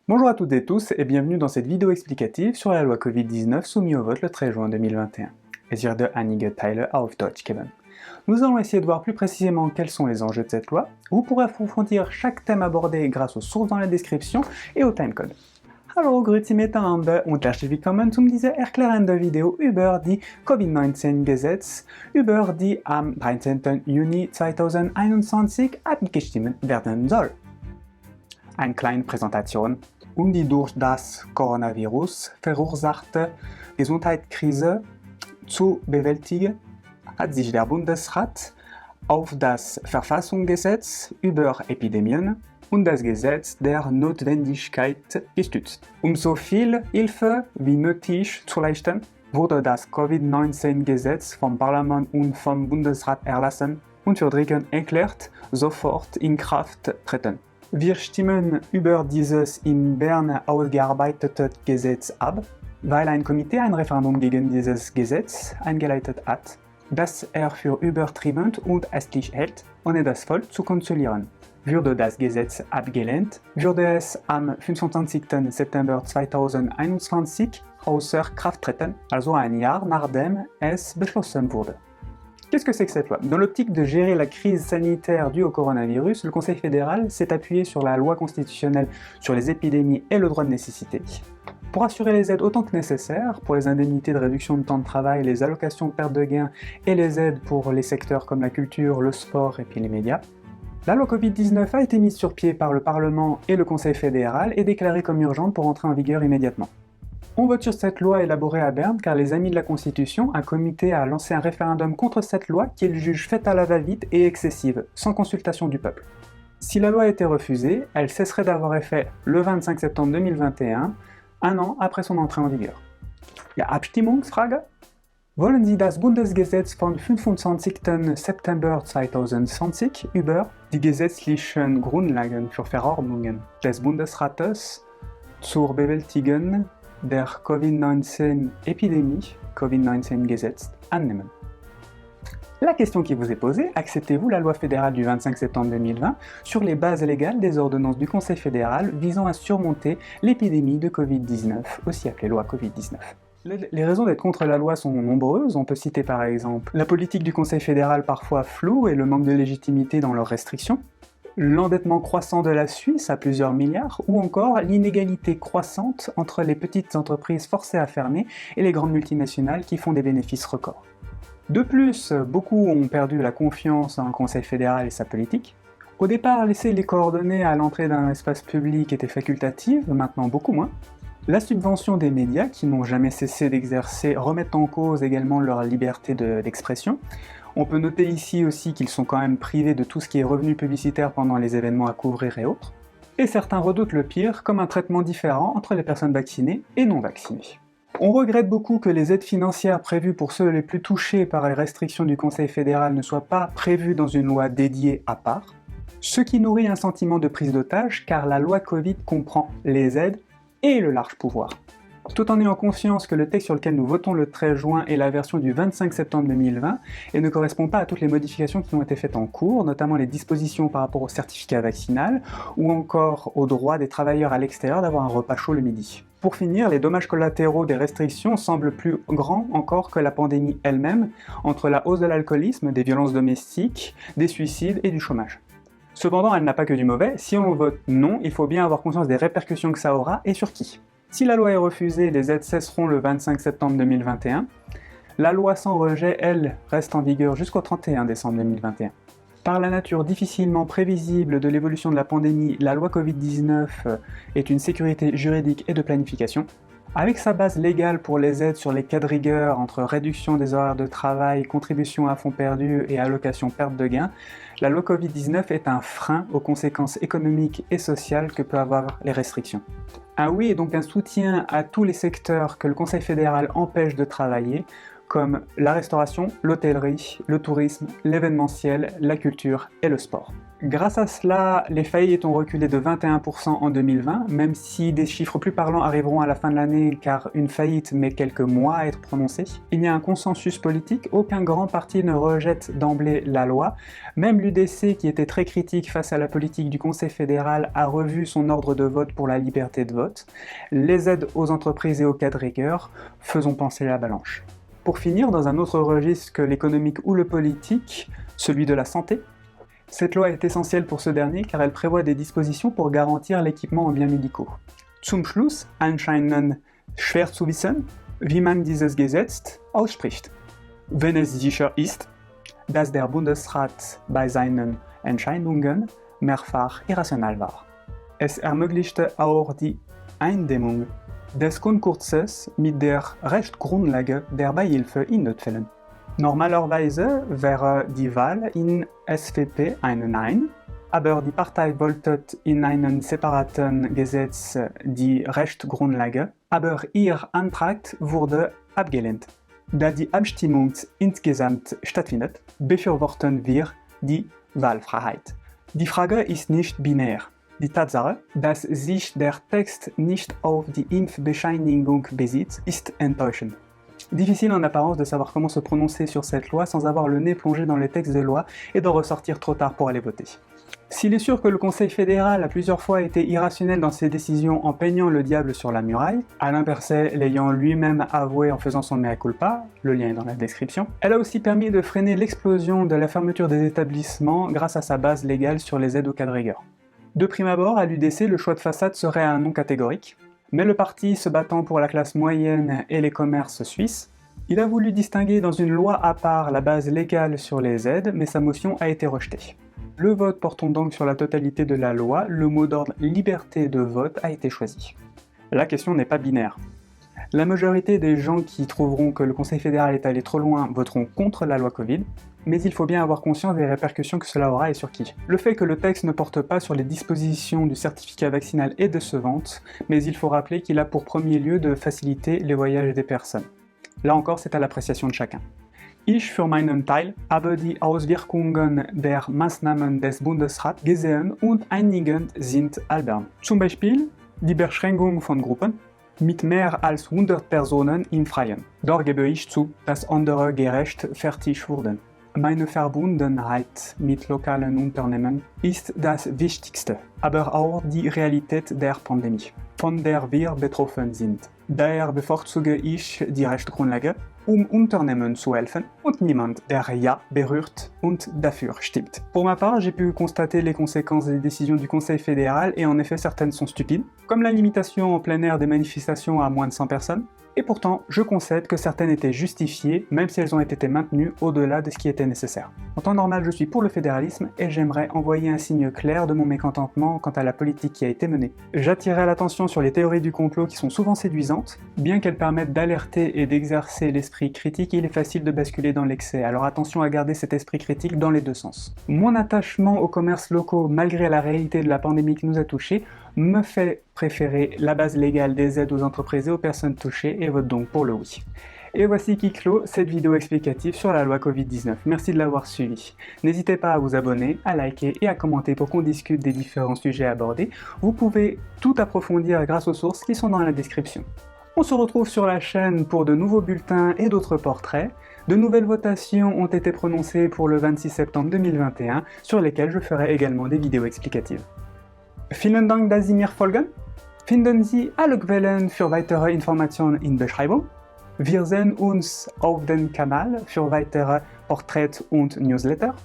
Bonjour à toutes et tous et bienvenue dans cette vidéo explicative sur la loi Covid-19 soumise au vote le 13 juin 2021. Es wird einige Teile auf Deutsch geben. Nous allons essayer de voir plus précisément quels sont les enjeux de cette loi. Vous pourrez approfondir chaque thème abordé grâce aux sources dans la description et au timecode. Hallo, grüezi miteinander und herzlich willkommen zu dieser erklärenden Video über die Covid-19-Gesetz, über die am 13. Juni 2021 abgestimmt werden soll. Eine kleine Präsentation. Die durch das Coronavirus verursachte Gesundheitskrise zu bewältigen, hat sich der Bundesrat auf das Verfassungsgesetz über Epidemien und das Gesetz der Notwendigkeit gestützt. Um so viel Hilfe wie nötig zu leisten, wurde das Covid-19-Gesetz vom Parlament und vom Bundesrat erlassen und für dringend erklärt sofort in Kraft treten. Wir stimmen über dieses in Bern ausgearbeitete Gesetz ab, weil ein Komitee ein Referendum gegen dieses Gesetz eingeleitet hat, das er für übertrieben und ästlich hält, ohne das Volk zu konsultieren. Würde das Gesetz abgelehnt, würde es am 25. September 2021 außer Kraft treten, also ein Jahr nachdem es beschlossen wurde. Qu'est-ce que c'est que cette loi? Dans l'optique de gérer la crise sanitaire due au coronavirus, le Conseil fédéral s'est appuyé sur la loi constitutionnelle sur les épidémies et le droit de nécessité. Pour assurer les aides autant que nécessaire, pour les indemnités de réduction de temps de travail, les allocations de perte de gains et les aides pour les secteurs comme la culture, le sport et puis les médias, la loi Covid-19 a été mise sur pied par le Parlement et le Conseil fédéral et déclarée comme urgente pour entrer en vigueur immédiatement. On vote sur cette loi élaborée à Berne car les Amis de la Constitution, un comité, a lancé un référendum contre cette loi qu'ils jugent faite à la va-vite et excessive, sans consultation du peuple. Si la loi a été refusée, elle cesserait d'avoir effet le 25 septembre 2021, un an après son entrée en vigueur. La Abstimmungsfrage? Wollen Sie das Bundesgesetz vom 25. September 2020 über die gesetzlichen Grundlagen für Verordnungen des Bundesrates zur Bewältigung der Covid-19-Epidemie, Covid-19-Gesetz, annehmen? La question qui vous est posée, acceptez-vous la loi fédérale du 25 septembre 2020 sur les bases légales des ordonnances du Conseil fédéral visant à surmonter l'épidémie de Covid-19, aussi appelée loi Covid-19? Les raisons d'être contre la loi sont nombreuses, on peut citer par exemple la politique du Conseil fédéral parfois floue et le manque de légitimité dans leurs restrictions, l'endettement croissant de la Suisse à plusieurs milliards, ou encore l'inégalité croissante entre les petites entreprises forcées à fermer et les grandes multinationales qui font des bénéfices records. De plus, beaucoup ont perdu la confiance dans le Conseil fédéral et sa politique. Au départ, laisser les coordonnées à l'entrée d'un espace public était facultative, maintenant beaucoup moins. La subvention des médias, qui n'ont jamais cessé d'exercer, remettent en cause également leur liberté d'expression. On peut noter ici aussi qu'ils sont quand même privés de tout ce qui est revenu publicitaire pendant les événements à couvrir et autres. Et certains redoutent le pire, comme un traitement différent entre les personnes vaccinées et non vaccinées. On regrette beaucoup que les aides financières prévues pour ceux les plus touchés par les restrictions du Conseil fédéral ne soient pas prévues dans une loi dédiée à part, ce qui nourrit un sentiment de prise d'otage car la loi Covid comprend les aides et le large pouvoir. Tout en ayant conscience que le texte sur lequel nous votons le 13 juin est la version du 25 septembre 2020 et ne correspond pas à toutes les modifications qui ont été faites en cours, notamment les dispositions par rapport au certificat vaccinal ou encore au droit des travailleurs à l'extérieur d'avoir un repas chaud le midi. Pour finir, les dommages collatéraux des restrictions semblent plus grands encore que la pandémie elle-même, entre la hausse de l'alcoolisme, des violences domestiques, des suicides et du chômage. Cependant, elle n'a pas que du mauvais, si on vote non, il faut bien avoir conscience des répercussions que ça aura et sur qui. Si la loi est refusée, les aides cesseront le 25 septembre 2021. La loi sans rejet, elle, reste en vigueur jusqu'au 31 décembre 2021. Par la nature difficilement prévisible de l'évolution de la pandémie, la loi Covid-19 est une sécurité juridique et de planification. Avec sa base légale pour les aides sur les cas de rigueur entre réduction des horaires de travail, contribution à fonds perdus et allocation perte de gains, la loi Covid-19 est un frein aux conséquences économiques et sociales que peuvent avoir les restrictions. Un oui est donc un soutien à tous les secteurs que le Conseil fédéral empêche de travailler, comme la restauration, l'hôtellerie, le tourisme, l'événementiel, la culture et le sport. Grâce à cela, les faillites ont reculé de 21% en 2020, même si des chiffres plus parlants arriveront à la fin de l'année car une faillite met quelques mois à être prononcée. Il y a un consensus politique, aucun grand parti ne rejette d'emblée la loi. Même l'UDC, qui était très critique face à la politique du Conseil fédéral, a revu son ordre de vote pour la liberté de vote. Les aides aux entreprises et aux cas de rigueur faisant pencher la balance. Pour finir, dans un autre registre que l'économique ou le politique, celui de la santé, cette loi est essentielle pour ce dernier car elle prévoit des dispositions pour garantir l'équipement en biens médicaux. Zum Schluss anscheinend schwer zu wissen, wie man dieses Gesetz ausspricht. Wenn es sicher ist, dass der Bundesrat bei seinen Entscheidungen mehrfach irrational war. Es ermöglichte auch die Eindämmung des Konkurses mit der Rechtsgrundlage der Beihilfe in Notfällen. Normalerweise wäre die Wahl in SVP ein Nein, aber die Partei wollte in einem separaten Gesetz die Rechtsgrundlage, aber ihr Antrag wurde abgelehnt. Da die Abstimmung insgesamt stattfindet, befürworten wir die Wahlfreiheit. Die Frage ist nicht binär. Die Tatsache, dass sich der Text nicht auf die Impfbescheinigung bezieht, ist enttäuschend. Difficile en apparence de savoir comment se prononcer sur cette loi sans avoir le nez plongé dans les textes de loi et d'en ressortir trop tard pour aller voter. S'il est sûr que le Conseil fédéral a plusieurs fois été irrationnel dans ses décisions en peignant le diable sur la muraille, Alain Berset l'ayant lui-même avoué en faisant son mea culpa, le lien est dans la description, elle a aussi permis de freiner l'explosion de la fermeture des établissements grâce à sa base légale sur les aides aux cas de rigueur. De prime abord, à l'UDC, le choix de façade serait un non catégorique, mais le parti se battant pour la classe moyenne et les commerces suisses, il a voulu distinguer dans une loi à part la base légale sur les aides, mais sa motion a été rejetée. Le vote portant donc sur la totalité de la loi, le mot d'ordre liberté de vote a été choisi. La question n'est pas binaire. La majorité des gens qui trouveront que le Conseil fédéral est allé trop loin voteront contre la loi Covid, mais il faut bien avoir conscience des répercussions que cela aura et sur qui. Le fait que le texte ne porte pas sur les dispositions du certificat vaccinal est décevant, mais il faut rappeler qu'il a pour premier lieu de faciliter les voyages des personnes. Là encore, c'est à l'appréciation de chacun. Ich für meinen Teil habe die Auswirkungen der Maßnahmen des Bundesrats gesehen und einige sind albern. Zum Beispiel die Beschränkung von Gruppen mit mehr als 100 Personen im Freien. Dort gebe ich zu, dass andere gerechtfertigt wurden. Meine Verbundenheit mit lokalen Unternehmen ist das Wichtigste, aber auch die Realität der Pandemie, von der wir betroffen sind. Daher bevorzuge ich die Rechtsgrundlage, Unternehmen zu helfen und niemand, der ja berührt und dafür stimmt. Pour ma part, j'ai pu constater les conséquences des décisions du Conseil fédéral et en effet certaines sont stupides, comme la limitation en plein air des manifestations à moins de 100 personnes, et pourtant je concède que certaines étaient justifiées même si elles ont été maintenues au-delà de ce qui était nécessaire. En temps normal, je suis pour le fédéralisme et j'aimerais envoyer un signe clair de mon mécontentement quant à la politique qui a été menée. J'attirerai l'attention sur les théories du complot qui sont souvent séduisantes, bien qu'elles permettent d'alerter et d'exercer l'esprit critique, il est facile de basculer dans l'excès, alors attention à garder cet esprit critique dans les deux sens. Mon attachement aux commerces locaux, malgré la réalité de la pandémie qui nous a touchés, me fait préférer la base légale des aides aux entreprises et aux personnes touchées et vote donc pour le oui. Et voici qui clôt cette vidéo explicative sur la loi Covid-19. Merci de l'avoir suivi. N'hésitez pas à vous abonner, à liker et à commenter pour qu'on discute des différents sujets abordés. Vous pouvez tout approfondir grâce aux sources qui sont dans la description. On se retrouve sur la chaîne pour de nouveaux bulletins et d'autres portraits. De nouvelles votations ont été prononcées pour le 26 septembre 2021, sur lesquelles je ferai également des vidéos explicatives. Vielen Dank, dass Sie mir folgen. Finden Sie alle Quellen für weitere Informationen in Beschreibung. Wir sehen uns auf dem Kanal für weitere Porträts und Newsletter.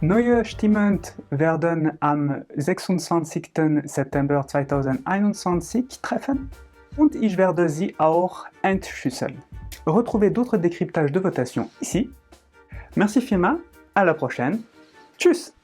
Neue Stimmen werden am 26. September 2021 treffen und ich werde sie auch entschlüsseln. Retrouvez d'autres décryptages de votation ici. Merci vielmals, à la prochaine. Tschüss!